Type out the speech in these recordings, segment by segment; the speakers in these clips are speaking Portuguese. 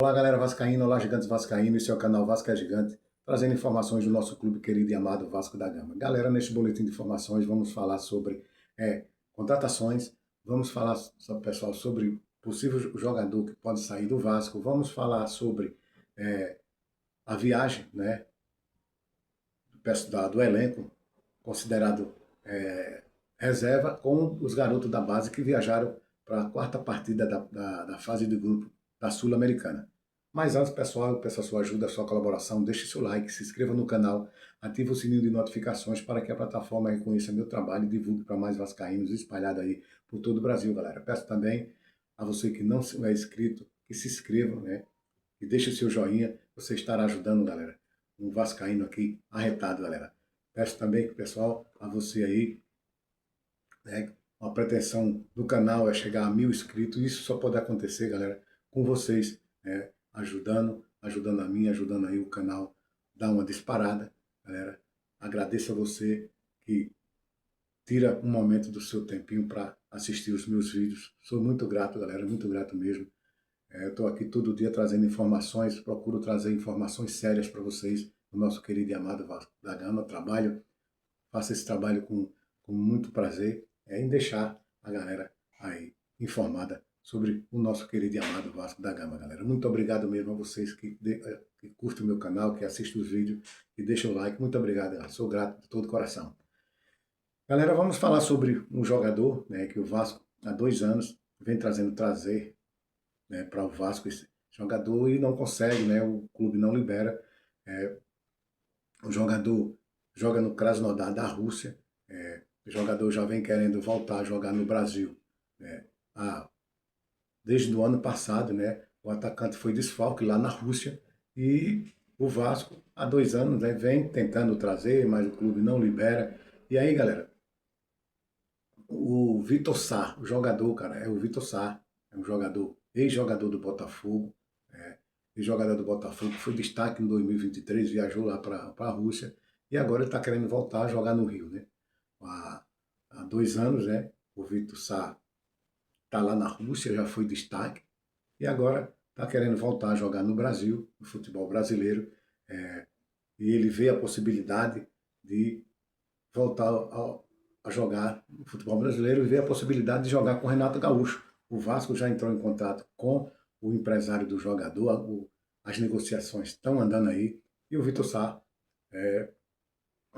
Olá galera vascaína, olá gigantes vascaínos, esse é o canal Vasco é Gigante, trazendo informações do nosso clube querido e amado Vasco da Gama. Galera, neste boletim de informações vamos falar sobre contratações, vamos falar, pessoal, sobre possível jogador que pode sair do Vasco, vamos falar sobre a viagem, né, do elenco considerado reserva, com os garotos da base que viajaram para a quarta partida da fase de grupo da Sul-Americana. Mas antes, pessoal, eu peço a sua ajuda, a sua colaboração, deixe seu like, se inscreva no canal, ative o sininho de notificações para que a plataforma reconheça meu trabalho e divulgue para mais vascaínos espalhado aí por todo o Brasil, galera. Peço também a você que não é inscrito, que se inscreva, né? E deixe o seu joinha, você estará ajudando, galera. Um vascaíno aqui arretado, galera. Peço também, pessoal, a você aí, né? A pretensão do canal é chegar a 1000 inscritos. Isso só pode acontecer, galera, com vocês, né? Ajudando a mim, ajudando aí o canal, dar uma disparada, galera. Agradeço a você que tira um momento do seu tempinho para assistir os meus vídeos. Sou muito grato, galera, muito grato mesmo. Eu estou aqui todo dia trazendo informações, procuro trazer informações sérias para vocês, do nosso querido e amado Vasco da Gama. Faço esse trabalho com muito prazer, em deixar a galera aí informada sobre o nosso querido e amado Vasco da Gama, galera. Muito obrigado mesmo a vocês que curtem o meu canal, que assistem os vídeos, que deixam o like. Muito obrigado, galera. Sou grato de todo o coração. Galera, vamos falar sobre um jogador, né, que o Vasco há 2 anos vem trazer, né, para o Vasco esse jogador e não consegue, né, o clube não libera. O jogador joga no Krasnodar da Rússia. O jogador já vem querendo voltar a jogar no Brasil, né, desde o ano passado, né? O atacante foi desfalque lá na Rússia e o Vasco, há 2 anos, né, vem tentando trazer, mas o clube não libera. E aí, galera, o Vitor Sá, o jogador, cara, é o Vitor Sá, é um jogador, ex-jogador do Botafogo, ex-jogador do Botafogo, que foi destaque em 2023, viajou lá para a Rússia e agora ele está querendo voltar a jogar no Rio, né? Há 2 anos, né, o Vitor Sá está lá na Rússia, já foi destaque, e agora está querendo voltar a jogar no Brasil, no futebol brasileiro, e ele vê a possibilidade de voltar a jogar no futebol brasileiro e vê a possibilidade de jogar com o Renato Gaúcho. O Vasco já entrou em contato com o empresário do jogador, as negociações estão andando aí, e o Vitor Sá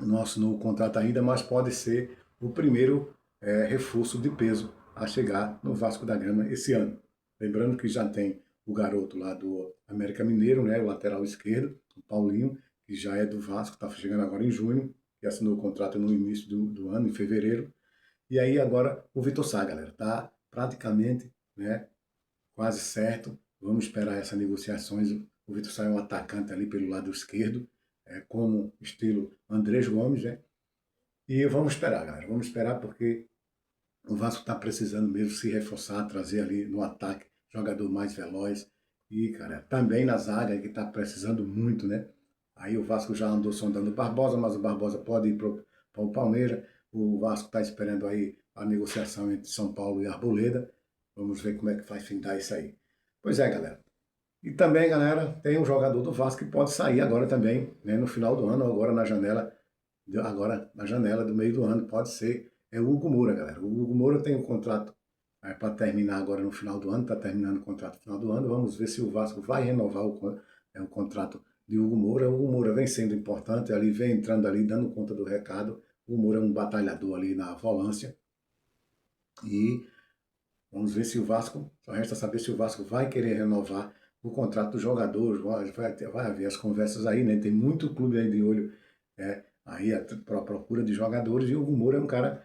não assinou o contrato ainda, mas pode ser o primeiro reforço de peso a chegar no Vasco da Gama esse ano. Lembrando que já tem o garoto lá do América Mineiro, né, o lateral esquerdo, o Paulinho, que já é do Vasco, está chegando agora em junho, que assinou o contrato no início do ano, em fevereiro. E aí agora o Vitor Sá, galera, está praticamente, né, quase certo. Vamos esperar essas negociações. O Vitor Sá é um atacante ali pelo lado esquerdo, como estilo Andrés Gomes, né? E vamos esperar, galera. Vamos esperar porque o Vasco está precisando mesmo se reforçar, trazer ali no ataque jogador mais veloz. E, cara, também na zaga, que está precisando muito, né? Aí o Vasco já andou sondando o Barbosa, mas o Barbosa pode ir para o Palmeiras. O Vasco está esperando aí a negociação entre São Paulo e Arboleda. Vamos ver como é que vai findar isso aí. Pois é, galera. E também, galera, tem um jogador do Vasco que pode sair agora também, né, no final do ano, agora na janela do meio do ano, pode ser, o Hugo Moura, galera. O Hugo Moura tem um contrato para terminar agora no final do ano, está terminando o contrato no final do ano. Vamos ver se o Vasco vai renovar o contrato de Hugo Moura. O Hugo Moura vem sendo importante, ali vem entrando ali, dando conta do recado. O Hugo Moura é um batalhador ali na volância. E vamos ver se o Vasco, só resta saber se o Vasco vai querer renovar o contrato do jogador. Vai haver as conversas aí, né? Tem muito clube aí de olho aí para a procura de jogadores, e o Hugo Moura é um cara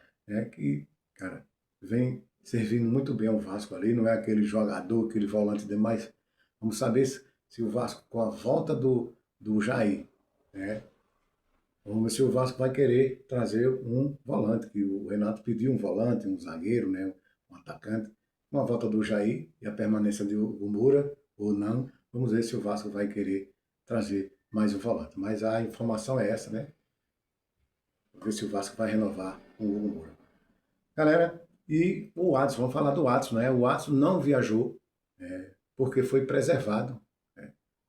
que, cara, vem servindo muito bem ao Vasco ali, não é aquele jogador, aquele volante demais. Vamos saber se o Vasco, com a volta do Jair, né? Vamos ver se o Vasco vai querer trazer um volante, que o Renato pediu um volante, um zagueiro, né? Um atacante. Com a volta do Jair e a permanência de Hugo Moura, ou não, vamos ver se o Vasco vai querer trazer mais um volante. Mas a informação é essa, né? Vamos ver se o Vasco vai renovar com o Hugo Moura. Galera, e o Adson, vamos falar do Adson, né? O Adson não viajou porque foi preservado,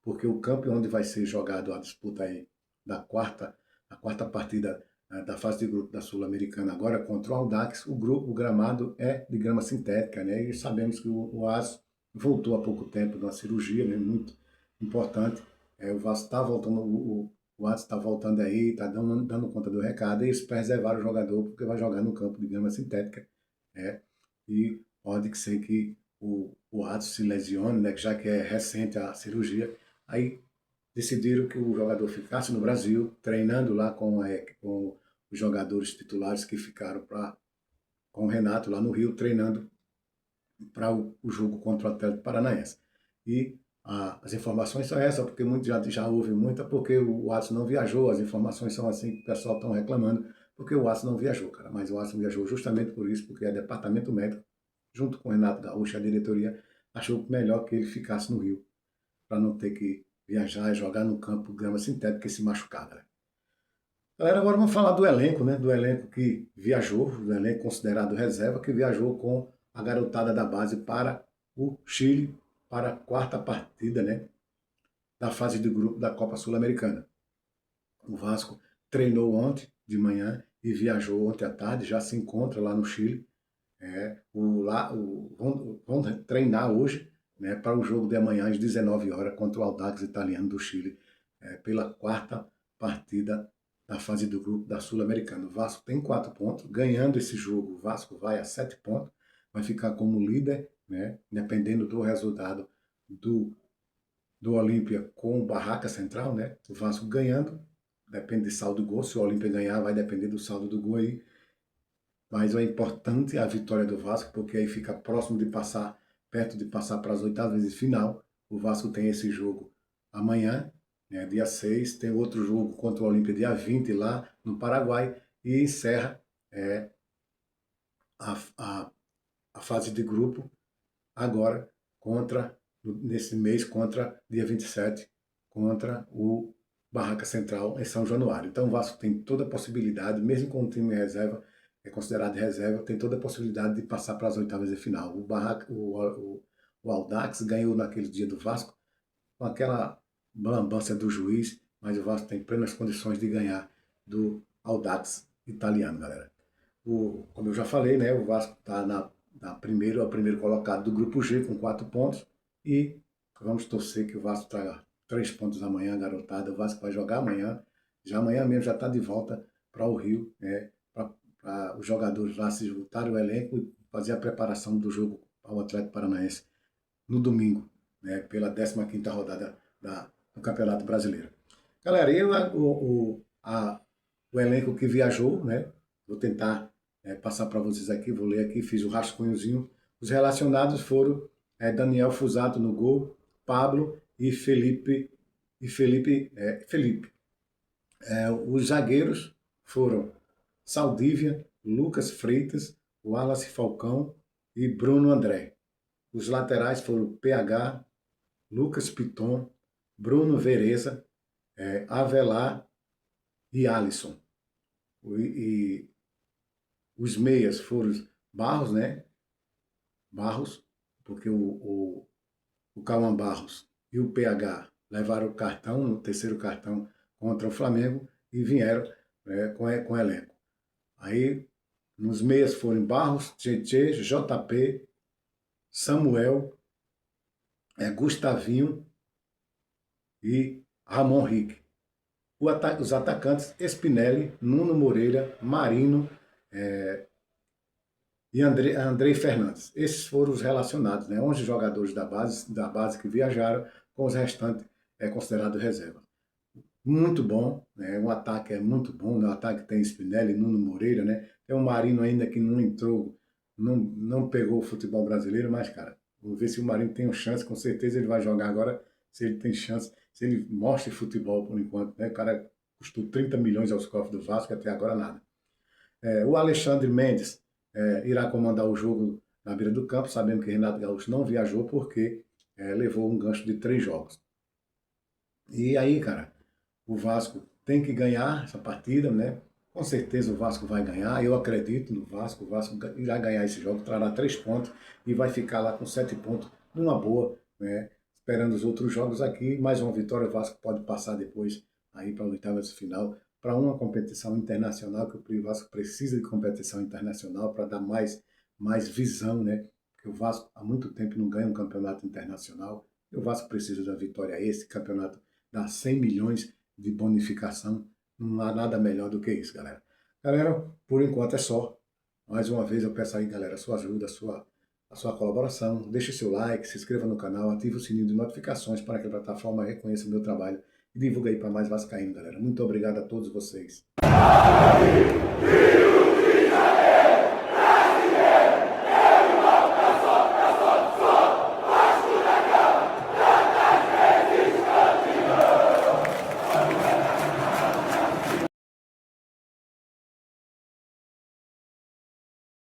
porque o campo onde vai ser jogado a disputa aí a quarta partida da fase de grupo da Sul-Americana agora contra o Audax, o gramado é de grama sintética, né? E sabemos que o Aço voltou há pouco tempo de uma cirurgia, né? Muito importante. O Vasco está voltando, o Aço está voltando aí, está dando conta do recado, e eles preservaram o jogador porque vai jogar no campo de grama sintética, né? E pode ser que o Aço se lesione, né? Já que é recente a cirurgia. Aí decidiram que o jogador ficasse no Brasil, treinando lá com os jogadores titulares que ficaram com o Renato lá no Rio, treinando para o jogo contra o Atlético Paranaense. E as informações são essas, porque já houve muita, porque o Watson não viajou, as informações são assim que o pessoal está reclamando, porque o Watson não viajou, cara. Mas o Watson viajou justamente por isso, porque o departamento médico, junto com o Renato Gaúcho, a diretoria, achou melhor que ele ficasse no Rio, para não ter que viajar e jogar no campo grama sintética e se machucar, galera. Galera, agora vamos falar do elenco, né? Do elenco que viajou, do elenco considerado reserva, que viajou com a garotada da base para o Chile, para a quarta partida, né? Da fase de grupo da Copa Sul-Americana. O Vasco treinou ontem de manhã e viajou ontem à tarde, já se encontra lá no Chile. Vão treinar hoje, né, para o jogo de amanhã às 19 horas contra o Audax Italiano do Chile, pela quarta partida da fase do grupo da Sul-Americana. O Vasco tem 4 pontos, ganhando esse jogo, o Vasco vai a 7 pontos, vai ficar como líder, né, dependendo do resultado do Olímpia com o Barraca Central, né, o Vasco ganhando, depende de saldo do gol, se o Olímpia ganhar vai depender do saldo do gol aí, mas é importante a vitória do Vasco, porque aí fica próximo de passar, perto de passar para as oitavas de final. O Vasco tem esse jogo amanhã, né, dia 6, tem outro jogo contra o Olímpia dia 20 lá no Paraguai, e encerra a fase de grupo agora nesse mês, contra dia 27, contra o Barraca Central em São Januário. Então o Vasco tem toda a possibilidade, mesmo com o time reserva, é considerado reserva, tem toda a possibilidade de passar para as oitavas de final. O Audax ganhou naquele dia do Vasco com aquela lambança do juiz, mas o Vasco tem plenas condições de ganhar do Audax italiano, galera. Como eu já falei, né, o Vasco está o primeiro colocado do grupo G com 4 pontos, e vamos torcer que o Vasco traga 3 pontos amanhã, garotada. O Vasco vai jogar amanhã, já amanhã mesmo já está de volta para o Rio, né, para os jogadores lá se juntarem o elenco e fazer a preparação do jogo ao Atlético Paranaense no domingo, né, pela 15ª rodada do Campeonato Brasileiro. Galera, o elenco que viajou, né, vou tentar passar para vocês aqui, vou ler aqui, fiz o rascunhozinho. Os relacionados foram Daniel Fusato no gol, Pablo e Felipe. Os zagueiros foram Saldívia, Lucas Freitas, Wallace Falcão e Bruno André. Os laterais foram PH, Lucas Piton, Bruno Vereza, Avelar e Alisson. E os meias foram Barros, né? Barros, porque o Cauã Barros e o PH levaram o cartão, no terceiro cartão, contra o Flamengo, e vieram com elenco. Aí, nos meias foram Barros, Tietê, JP, Samuel, Gustavinho e Ramon Rick. Os atacantes Spinelli, Nuno Moreira, Marino e Andrei Fernandes. Esses foram os relacionados, né? 11 jogadores da base que viajaram, com os restantes considerados reserva. Muito bom, né? O ataque é muito bom, né? O ataque tem Spinelli, Nuno Moreira, né? Tem o Marino ainda que não entrou, não pegou o futebol brasileiro, mas, cara, vamos ver se o Marino tem uma chance, com certeza ele vai jogar agora, se ele tem chance, se ele mostra futebol por enquanto, né? O cara custou 30 milhões aos cofres do Vasco, até agora nada. O Alexandre Mendes irá comandar o jogo na beira do campo, sabendo que Renato Gaúcho não viajou porque levou um gancho de 3 jogos. E aí, cara, o Vasco tem que ganhar essa partida, né? Com certeza o Vasco vai ganhar, eu acredito no Vasco, o Vasco irá ganhar esse jogo, trará 3 pontos e vai ficar lá com 7 pontos numa boa, né? esperando os outros jogos aqui. Mais uma vitória, o Vasco pode passar depois aí para a oitava de final, para uma competição internacional, que o Vasco precisa de competição internacional para dar mais visão, né? Porque o Vasco há muito tempo não ganha um campeonato internacional. E o Vasco precisa da vitória. Esse campeonato dá 100 milhões de bonificação. Não há nada melhor do que isso, galera. Galera, por enquanto é só. Mais uma vez eu peço aí, galera, a sua ajuda, a sua colaboração. Deixe seu like, se inscreva no canal, ative o sininho de notificações para que a plataforma reconheça o meu trabalho e divulgue aí para mais vascaíno, galera. Muito obrigado a todos vocês.